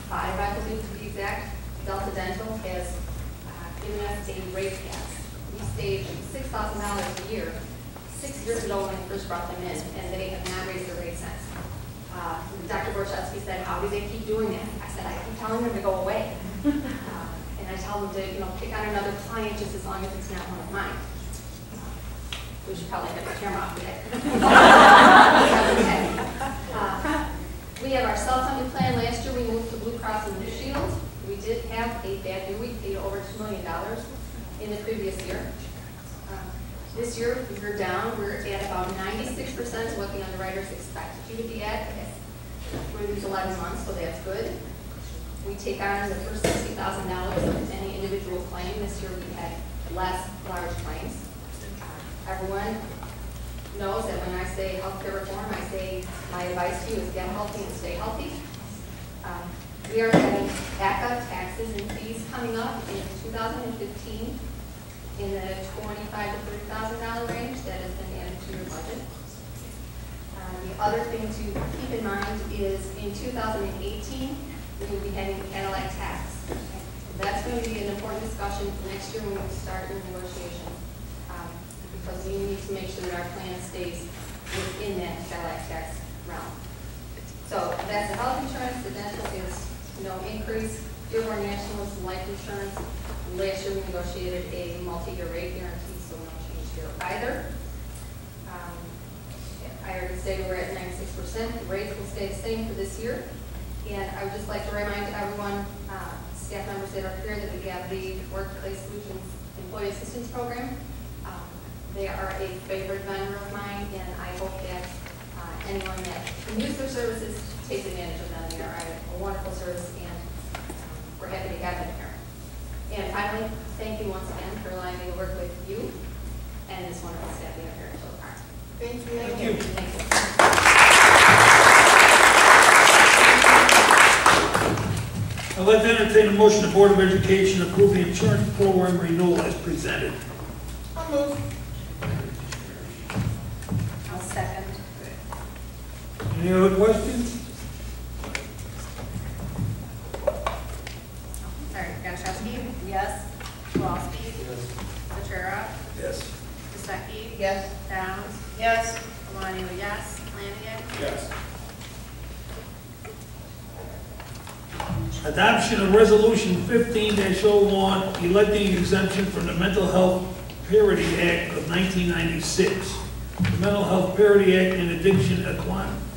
5, I believe to be exact, Delta Dental has given us a rate cap. We saved $6,000 a year 6 years ago when we first brought them in, and they have not raised their rate since. Dr. Borchowski said, how do they keep doing that? I said, I keep telling them to go away. And I tell them to, you know, pick on another client just as long as it's not one of mine. We should probably have the camera off today. We have our self-funded plan. Last year we moved to Blue Cross and Blue Shield. We did have a bad year. We paid over $2 million in the previous year. This year we're down. We're at about 96% of what the underwriters expected you to be at for these 11 months, so that's good. We take on the first $60,000 of any individual claim. This year we had less large claims. Everyone knows that when I say healthcare reform, I say my advice to you is get healthy and stay healthy. We are having backup taxes and fees coming up in 2015 in the $25,000 to $30,000 range that has been added to your budget. The other thing to keep in mind is in 2018, we will be having Cadillac tax. That's going to be an important discussion next year when we start the negotiations. Because we need to make sure that our plan stays within that Cadillac tax realm. So that's the health insurance. The dental is no increase. Dearborn National is life insurance. Last year we negotiated a multi-year rate guarantee, so no change here either. I already said we're at 96%. The rates will stay the same for this year. And I would just like to remind everyone, staff members that are here, that we have the Workplace Solutions Employee Assistance Program. They are a favorite vendor of mine, and I hope that anyone that can use their services takes advantage of them. They are a wonderful service, and we're happy to have them here. And finally, thank you once again for allowing me to work with you and this wonderful staff we have here at Philip Park. Thank you. Thank you. Thank you. I'd like to entertain a motion the Board of Education approve the insurance program renewal as presented. I'll move. I'll second. Any other questions? Sorry, Gazarovski? Yes. Kowalski? Ventura? Yes. Vasecki? Yes. Downs? Yes. Valani, yes. Flanagan? Yes. Adoption of Resolution 15-01, electing exemption from the Mental Health Parity Act of 1996, the Mental Health Parity Act and Addiction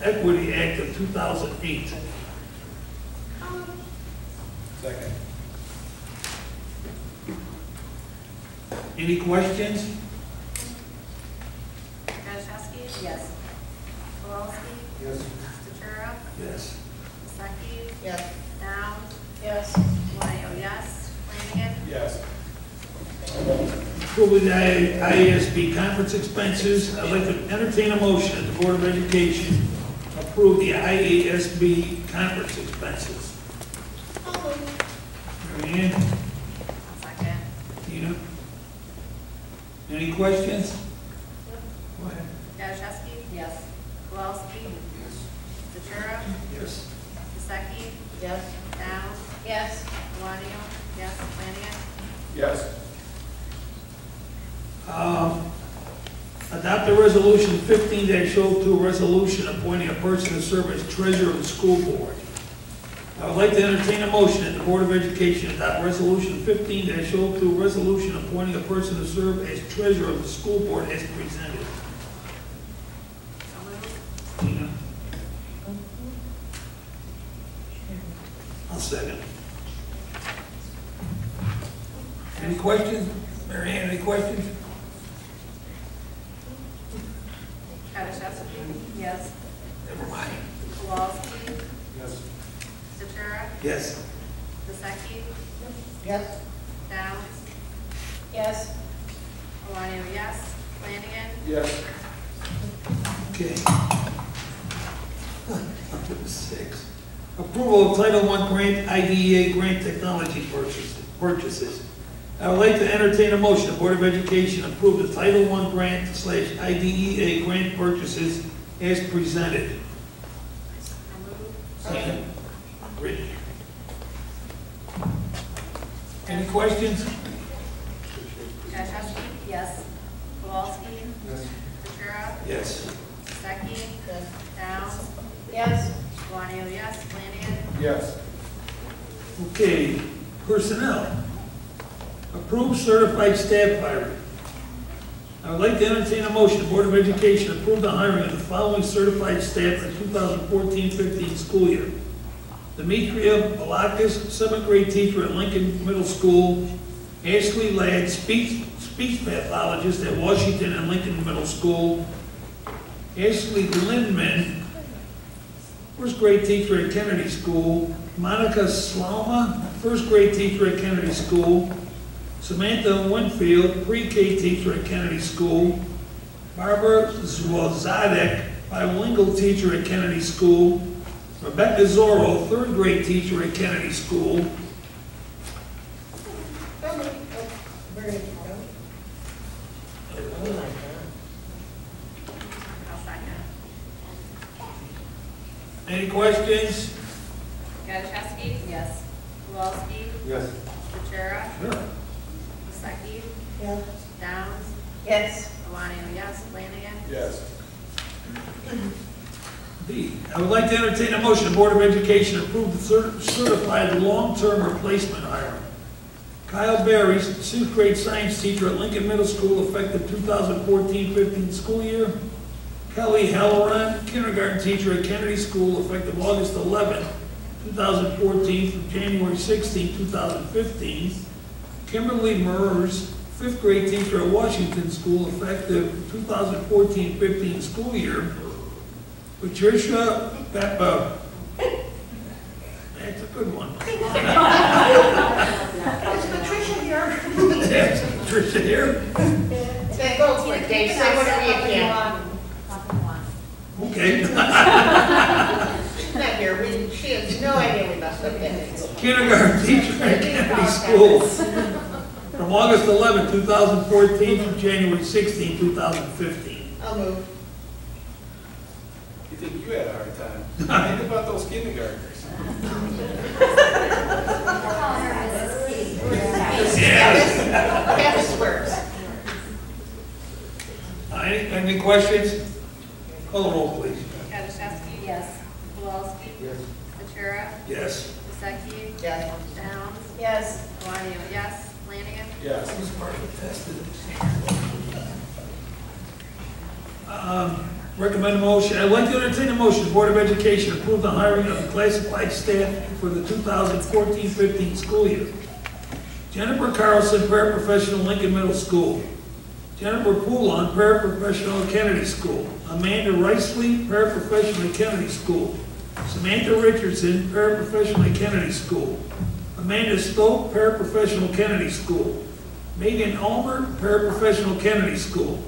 Equity Act of 2008. Second. Any questions? Gazarovski? Yes. Kowalski? Yes. Ventura? Yes. Vasecki? Yes. Downs? Yes. Valani, yes. Flanagan? Yes. Approval of the IASB conference expenses. I'd like to entertain a motion that the Board of Education approve the IASB conference expenses. Mary Ann? I'll second. Tina? Any questions? Go ahead. Gazarovski? Yes. Kowalski? Ventura? Yes. Vasecki? Yes. Downs? Yes. Valani, yes. Flanagan? Yes. Adopt the resolution 15-02, resolution appointing a person to serve as treasurer of the school board. I would like to entertain a motion that the Board of Education adopt resolution 15-02, resolution appointing a person to serve as treasurer of the school board as presented. So moved. Tina? I'll second. Any questions? Mary Ann, any questions? Gazarovski? Yes. Never mind. Kowalski? Yes. Ventura? Yes. Vasecki? Yes. Downs? Yes. Valani, yes. Flanagan? Yes. Okay. Number 6. Approval of Title I grant, IDEA grant technology purchases. I would like to entertain a motion. The Board of Education approve the Title I grant / IDEA grant purchases as presented. So moved. Second. Rich. Any questions? Gazarovski? Yes. Kowalski? Yes. Ventura? Yes. Vasecki? Yes. Downs? Yes. Valani, yes. Flanagan? Yes. Okay, personnel. Approve certified staff hiring. I would like to entertain a motion. The Board of Education approve the hiring of the following certified staff for the 2014-15 school year. Demetria Balakis, 7th grade teacher at Lincoln Middle School. Ashley Ladd, speech pathologist at Washington and Lincoln Middle School. Ashley Lindman, 1st grade teacher at Kennedy School. Monica Slama, 1st grade teacher at Kennedy School. Samantha Winfield, pre-K teacher at Kennedy School. Barbara Zwazadek, bilingual teacher at Kennedy School. Rebecca Zorro, 3rd grade teacher at Kennedy School. We're gonna keep going. Oh my God. I'll second. Any questions? Gazarovski? Yes. Kowalski? Yes. Ventura? Sure. Vasecki? Yes. Downs? Yes. Valani, yes. Flanagan? Yes. B, I would like to entertain a motion. The Board of Education approve the certified long-term replacement hiring. Kyle Berry, 6th grade science teacher at Lincoln Middle School, effective 2014-15 school year. Kelly Halloran, kindergarten teacher at Kennedy School, effective August 11, 2014 through January 16, 2015. Kimberly Mers, 5th grade teacher at Washington School, effective 2014-15 school year. Patricia Peppa, that's a good one. It's Patricia Is Tricia here? Then go for it, Dave, say whatever you can. Okay. Not here, she has no idea we messed up that. Kindergarten teacher at Kennedy School from August 11, 2014 through January 16, 2015. I'll move. You think you had a hard time? Think about those kindergartners. That works. Any questions? Call the roll, please. Kaczynski? Yes. Kowalski? Yes. Ventura? Yes. Vaseki? Yes. Downs? Yes. Valado? Yes. Flanagan? Yes. Recommend a motion. I'd like to entertain a motion. The Board of Education approve the hiring of the classified staff for the 2014-15 school year. Jennifer Carlson, paraprofessional, Lincoln Middle School. Jennifer Poulon, paraprofessional, Kennedy School. Amanda Riceley, paraprofessional, Kennedy School. Samantha Richardson, paraprofessional, Kennedy School. Amanda Stoke, paraprofessional, Kennedy School. Megan Ulmer, paraprofessional, Kennedy School.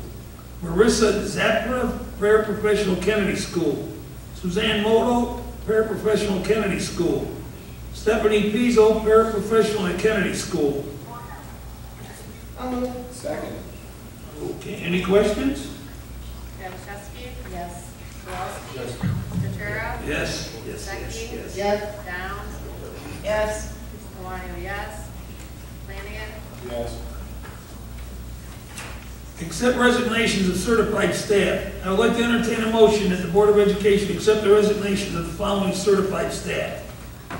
Marissa Zapra, paraprofessional, Kennedy School. Suzanne Moto, paraprofessional, Kennedy School. Stephanie Pizzo, paraprofessional at Kennedy School. I'll move. Second. Okay, any questions? Kaczynski? Yes. Kowalski? Yes. Ventura? Yes. Vaseki? Yes. Downs? Yes. Valado? Yes. Flanagan? Yes. Accept resignations of certified staff. I would like to entertain a motion that the Board of Education accept the resignations of the following certified staff.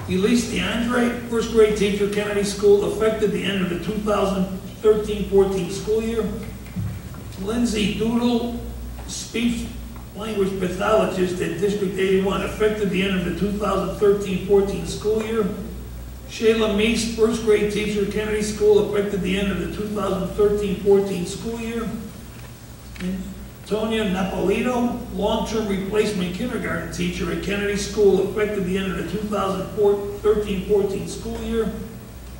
Elise DeAndre, first grade teacher, Kennedy School, effective the end of the 2013-14 school year. Lindsay Doodle, speech language pathologist at District 81, effective the end of the 2013-14 school year. Shayla Meese, first grade teacher, Kennedy School, effective the end of the 2013-14 school year. And Tonya Napolito, long-term replacement kindergarten teacher at Kennedy School, effective the end of the 2013-14 school year.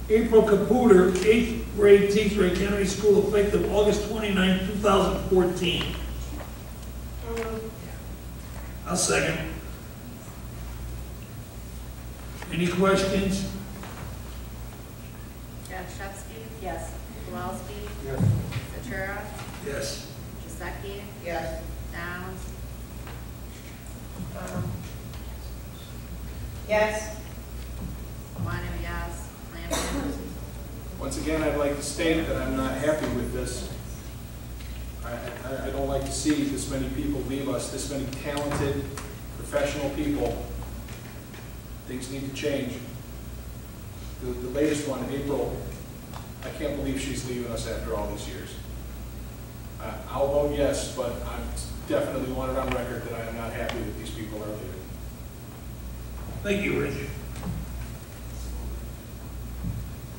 April Caputer, 8th grade teacher at Kennedy School, effective August 29, 2014. I'll second. Any questions? Kaczynski? Yes. Kowalski? Yes. Ventura? Yes. Vaseki? Yes. Downs? Yes. Valado? Yes. Flanagan? Once again, I'd like to state that I'm not happy with this. I don't like to see this many people leave us, this many talented, professional people. Things need to change. The latest one, April, I can't believe she's leaving us after all these years. I'll vote yes, but I definitely want it on record that I am not happy that these people are leaving. Thank you, Rich.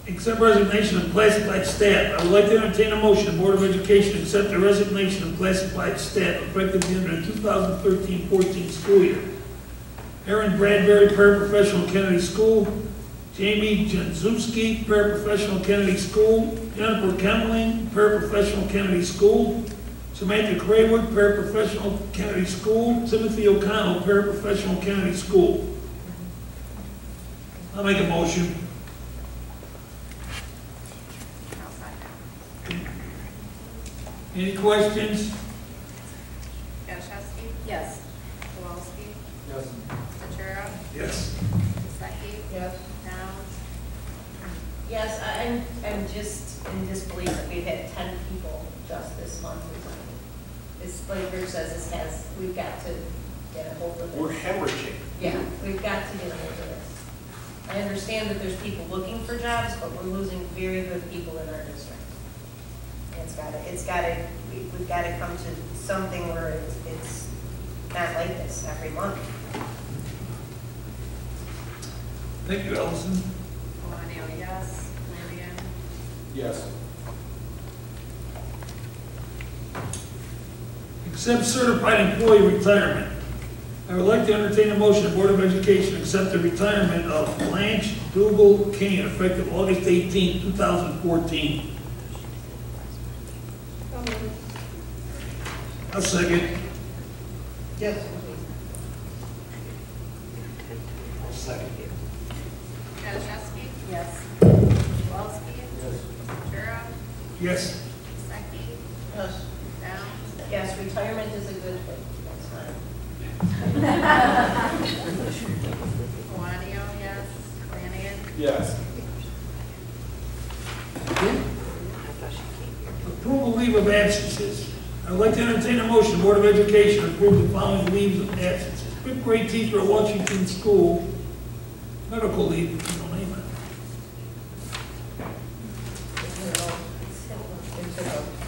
Accept resignation of classified staff. I would like to entertain a motion. The Board of Education accept the resignation of classified staff effective the end of the 2013-14 school year. Erin Bradbury, paraprofessional, Kennedy School. Jamie Janzewski, paraprofessional, Kennedy School. Jennifer Kemling, paraprofessional, Kennedy School. Samantha Craywood, paraprofessional, Kennedy School. Timothy O'Connell, paraprofessional, Kennedy School. I'll make a motion. I'll second. Any questions? Kaczynski? Yes. Kowalski? Yes. Ventura? Yes. Vaseki? Yes. Downs? Yes, I'm just in disbelief that we've had 10 people just this month resigning. This, like Rich says, we've got to get a hold of this. We're hemorrhaging. Yeah, we've got to get a hold of this. I understand that there's people looking for jobs, but we're losing very good people in our district. We've got to come to something where it's not like this every month. Thank you, Allison. Valado? Yes. Flanagan? Yes. Accept certified employee retirement. I would like to entertain a motion. The Board of Education accept the retirement of Blanche Dougal Kane effective August 18, 2014. A second. Yes. I'll second. Matuszewski? Yes. Kowalski? Ventura? Yes. Stuckey? Yes. Downs? Yes, retirement is a good thing, that's fine. Juanio, yes. Flanagan? Yes. Approval leave of absences. I would like to entertain a motion, Board of Education approve the following leaves of absences. Fifth grade teacher at Washington School, medical leave, no name it.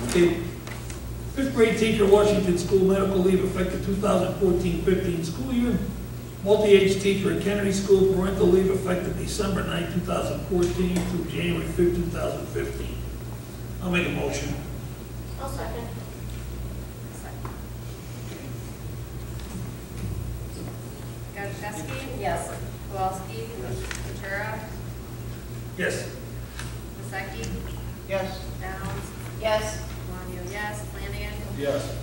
Okay. Fifth grade teacher at Washington School, medical leave effective 2014-15 school year. Multi-age teacher at Kennedy School, parental leave effective December 9, 2014 through January 5, 2015. I'll make a motion. I'll second. Matuszewski? Yes. Kowalski? Ventura? Yes. Stuckey? Yes. Downs? Yes. Juanio, yes. Flanagan? Yes.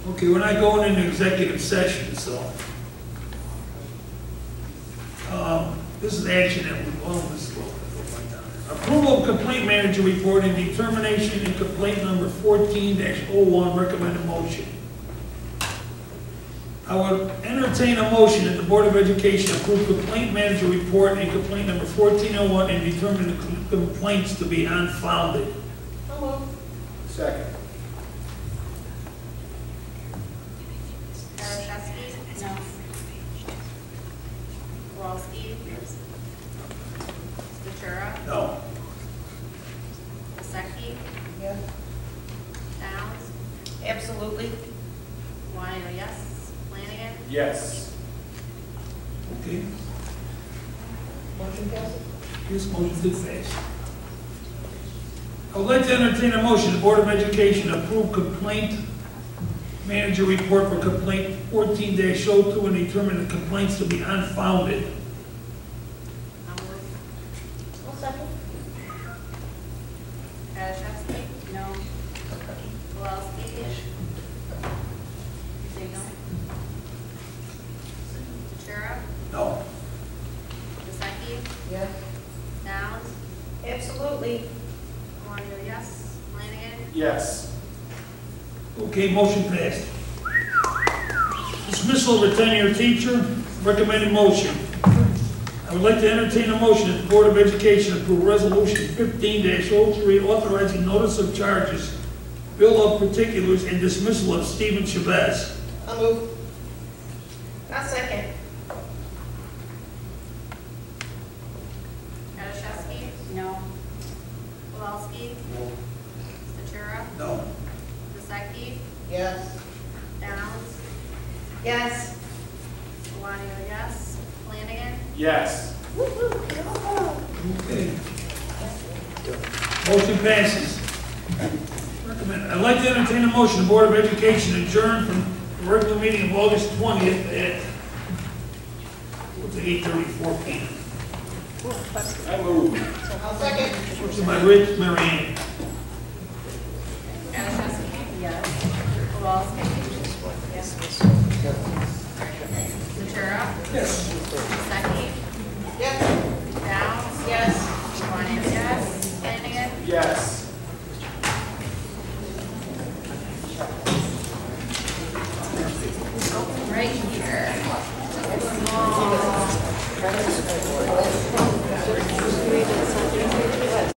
Okay, we're not going into executive session, so. This is action that we, oh, this is what we'll find out. Approval of complaint manager report and determination in complaint number 14-01, recommended motion. I would entertain a motion that the Board of Education approve complaint manager report and complaint number 1401 and determine the complaints to be unfounded. Second. Matuszewski? No. Kowalski? Ventura? No. Stuckey? Yes. Downs? Absolutely. Juanio, yes. Flanagan? Yes. Okay. Motion passes. This motion did pass. I would like to entertain a motion, the Board of Education approve complaint manager report for complaint 14-02 and determine the complaints to be unfounded. I'll move. I'll second. Matuszewski? No. Kowalski? You say no? Ventura? No. Stuckey? Yes. Downs? Absolutely. Juanio, yes. Flanagan? Yes. Okay, motion passed. Dismissal of a tenure teacher, recommended motion. I would like to entertain a motion that the Board of Education approve resolution 15-03 authorizing notice of charges, bill of particulars, and dismissal of Stephen Chavez. I'll move. I'll second. Matuszewski? No. Kowalski? No. Ventura? No. Stuckey? Yes. Downs? Yes. Juanio, yes. Flanagan? Yes. Okay. Motion passes. Recommend. I'd like to entertain a motion, the Board of Education adjourn from the regular meeting of August 20th at, what's it, 8:34 p.m. I move. I'll second. Motion by Rich, Mary Ann. Matuszewski? Yes. Kowalski? Yes. Ventura? Yes. Stuckey? Yes. Downs? Yes. Juanio, yes. Flanagan? Yes. Right here. Right.